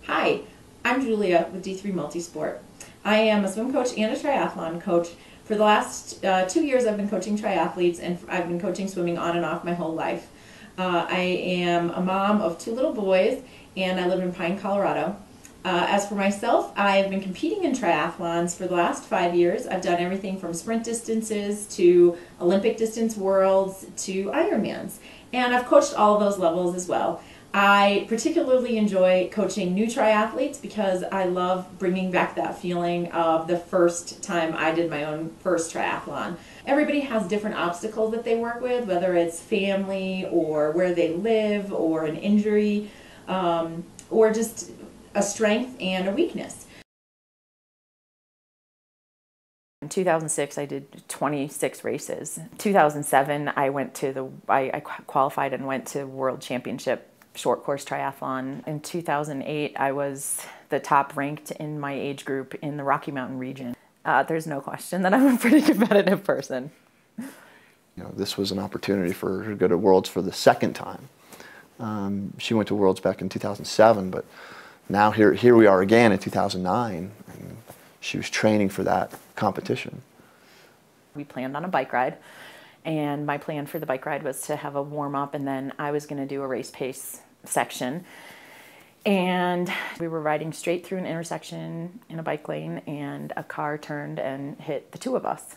Hi, I'm Julia with D3 Multisport. I am a swim coach and a triathlon coach. For the last 2 years I've been coaching triathletes, and I've been coaching swimming on and off my whole life. I am a mom of 2 little boys, and I live in Pine, Colorado. As for myself, I've been competing in triathlons for the last 5 years. I've done everything from sprint distances to Olympic distance worlds to Ironmans, and I've coached all of those levels as well. I particularly enjoy coaching new triathletes because I love bringing back that feeling of the first time I did my own first triathlon. Everybody has different obstacles that they work with, whether it's family or where they live or an injury or just a strength and a weakness. In 2006, I did 26 races. 2007, I qualified and went to World Championship short course triathlon. In 2008, I was the top ranked in my age group in the Rocky Mountain region. There's no question that I'm a pretty competitive person. You know, this was an opportunity for her to go to Worlds for the second time. She went to Worlds back in 2007, but now here we are again in 2009, and she was training for that competition. We planned on a bike ride, and my plan for the bike ride was to have a warm-up, and then I was going to do a race pace section. And we were riding straight through an intersection in a bike lane, and a car turned and hit the two of us.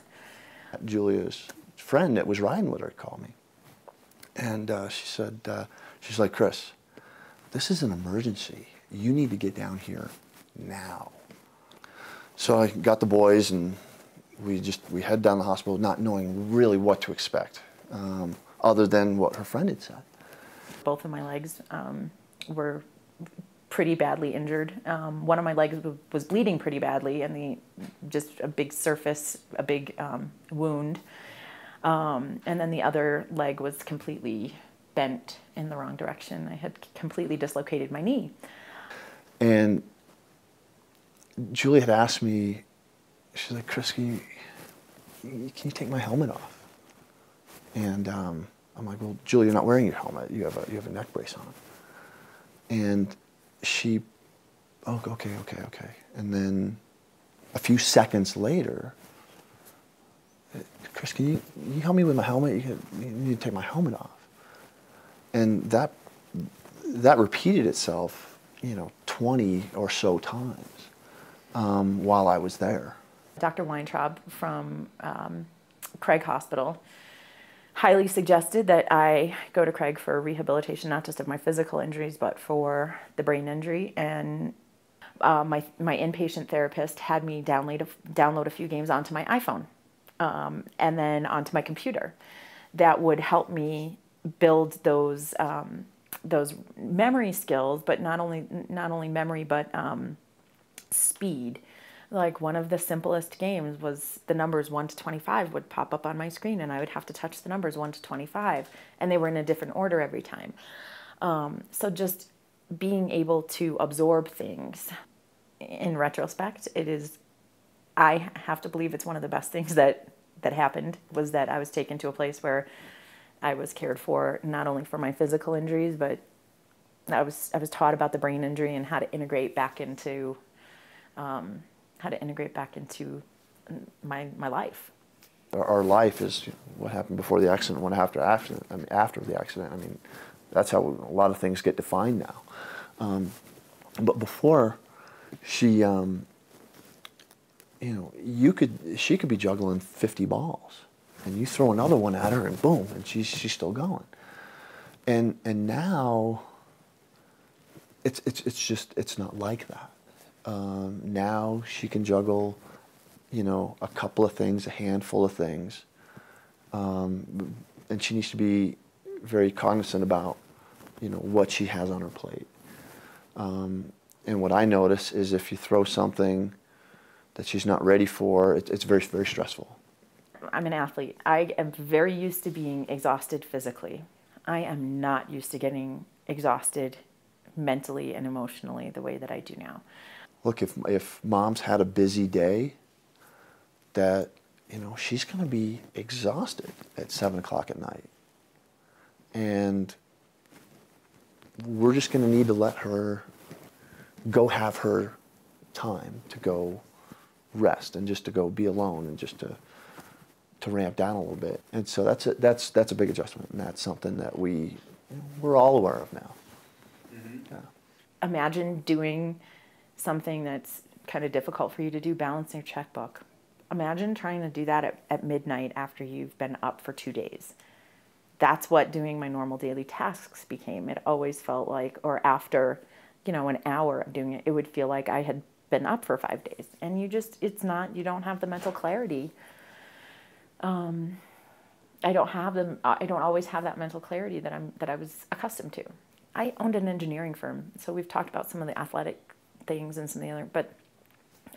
Julia's friend that was riding with her called me, and she said, she's like, "Chris, this is an emergency. You need to get down here now." So I got the boys, and we head down to the hospital, not knowing really what to expect, other than what her friend had said. Both of my legs were pretty badly injured. One of my legs was bleeding pretty badly, and just a big wound. And then the other leg was completely bent in the wrong direction. I had completely dislocated my knee. And Julie had asked me, she's like, "Chris, can you take my helmet off?" And I'm like, "Well, Julie, you're not wearing your helmet. You have a neck brace on." And she, "Oh, okay." And then a few seconds later, "Chris, can you help me with my helmet? You need to take my helmet off." And that repeated itself, 20 or so times while I was there. Dr. Weintraub from Craig Hospital highly suggested that I go to Craig for rehabilitation, not just of my physical injuries, but for the brain injury. And my inpatient therapist had me download a few games onto my iPhone and then onto my computer that would help me build those memory skills, but not only memory, but speed. Like, one of the simplest games was the numbers 1 to 25 would pop up on my screen, and I would have to touch the numbers 1 to 25, and they were in a different order every time. So just being able to absorb things. In retrospect, I have to believe it's one of the best things that happened, was that I was taken to a place where I was cared for, not only for my physical injuries, but I was taught about the brain injury and how to integrate back into my life. Our life is what happened before the accident, what after accident. I mean, after the accident. I mean, that's how a lot of things get defined now. But before, she, she could be juggling 50 balls, and you throw another one at her, and boom, and she's still going. And now, it's not like that. Now she can juggle, a couple of things, a handful of things, and she needs to be very cognizant about, what she has on her plate. And what I notice is if you throw something that she's not ready for, it's very, very stressful. I'm an athlete. I am very used to being exhausted physically. I am not used to getting exhausted mentally and emotionally the way that I do now. Look, if mom's had a busy day, that, she's going to be exhausted at 7 o'clock at night. And we're just going to need to let her go have her time to go rest and just to go be alone and just to ramp down a little bit. And so that's a big adjustment, and that's something that we're all aware of now. Mm-hmm. Yeah. Imagine doing something that's kind of difficult for you to do, balancing your checkbook. Imagine trying to do that at midnight after you've been up for 2 days. That's what doing my normal daily tasks became. It always felt like, or after, an hour of doing it, it would feel like I had been up for 5 days. And you don't have the mental clarity. I don't always have that mental clarity that I was accustomed to. I owned an engineering firm, so we've talked about some of the athletic things and some of the other, but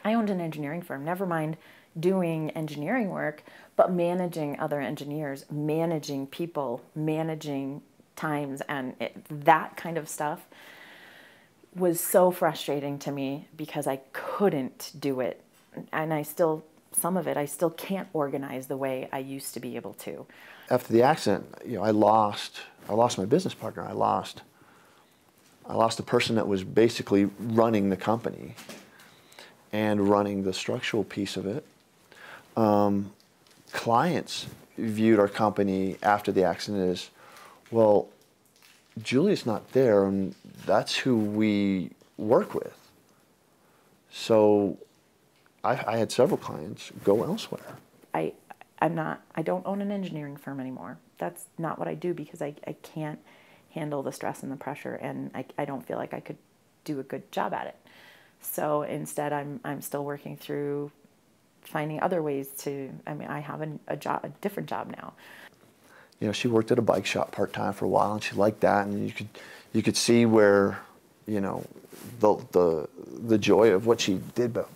I owned an engineering firm, never mind doing engineering work, but managing other engineers, managing people, managing times, and that kind of stuff was so frustrating to me because I couldn't do it. And some of it, I still can't organize the way I used to be able to. After the accident, I lost my business partner. I lost the person that was basically running the company and running the structural piece of it. Clients viewed our company after the accident as, well, Julia's not there, and that's who we work with. So I had several clients go elsewhere. I don't own an engineering firm anymore. That's not what I do because I can't handle the stress and the pressure, and I don't feel like I could do a good job at it. So instead, I'm still working through finding other ways to. I have a different job now. She worked at a bike shop part-time for a while, and she liked that, and you could see where, the joy of what she did, but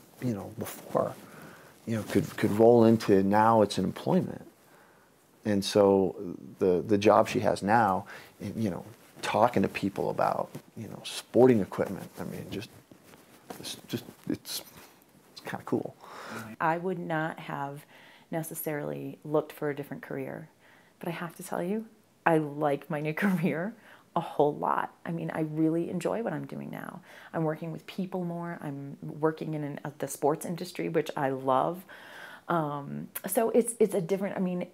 before, could roll into now it's an employment. And so the job she has now, talking to people about, sporting equipment, it's kind of cool. I would not have necessarily looked for a different career, but I have to tell you, I like my new career a whole lot. I really enjoy what I'm doing now. I'm working with people more. I'm working in the sports industry, which I love. So it's a different,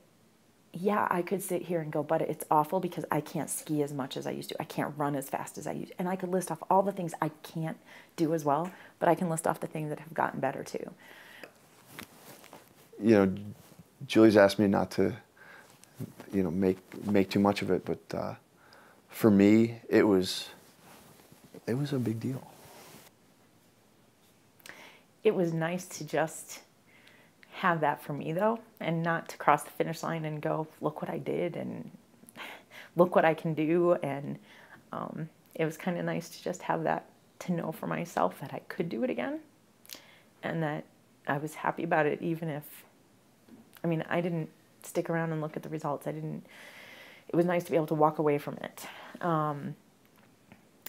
yeah, I could sit here and go, but it's awful because I can't ski as much as I used to. I can't run as fast as I used to. And I could list off all the things I can't do as well, but I can list off the things that have gotten better too. Julie's asked me not to, make too much of it, but for me, it was a big deal. It was nice to just have that for me, though, and not to cross the finish line and go, look what I did and look what I can do. And it was kind of nice to just have that, to know for myself that I could do it again and that I was happy about it, even if, I didn't stick around and look at the results. It was nice to be able to walk away from it and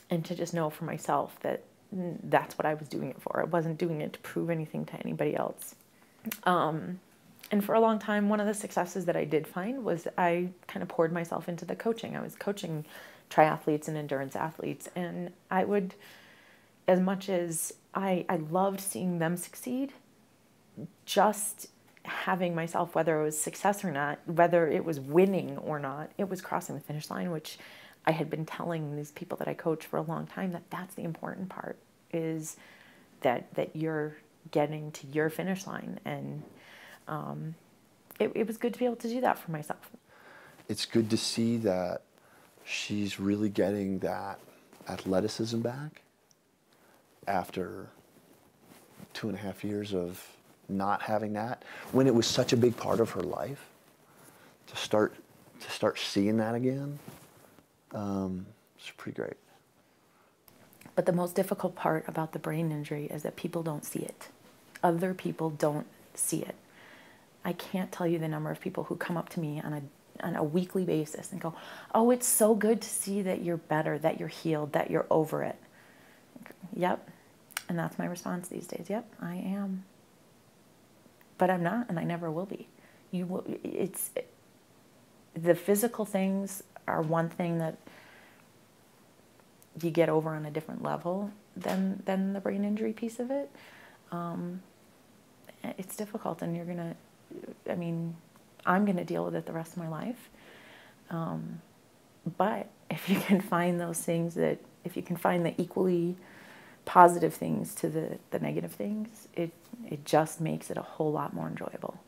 to just know for myself that that's what I was doing it for. I wasn't doing it to prove anything to anybody else. And for a long time, one of the successes that I did find was I kind of poured myself into the coaching. I was coaching triathletes and endurance athletes, and I would, as much as I loved seeing them succeed, just having myself, whether it was success or not, whether it was winning or not, it was crossing the finish line, which I had been telling these people that I coach for a long time that that's the important part, is that you're getting to your finish line. And it was good to be able to do that for myself. It's good to see that she's really getting that athleticism back after 2.5 years of not having that, when it was such a big part of her life. To start seeing that again, it's pretty great. But the most difficult part about the brain injury is that people don't see it. Other people don't see it. I can't tell you the number of people who come up to me on a weekly basis and go, oh, it's so good to see that you're better, that you're healed, that you're over it. Yep. And that's my response these days. Yep, I am. But I'm not, and I never will be. The physical things are one thing that you get over on a different level. than the brain injury piece of it. It's difficult, and you're gonna, I mean, I'm gonna deal with it the rest of my life. But if you can find those things if you can find the equally positive things to the negative things, it just makes it a whole lot more enjoyable.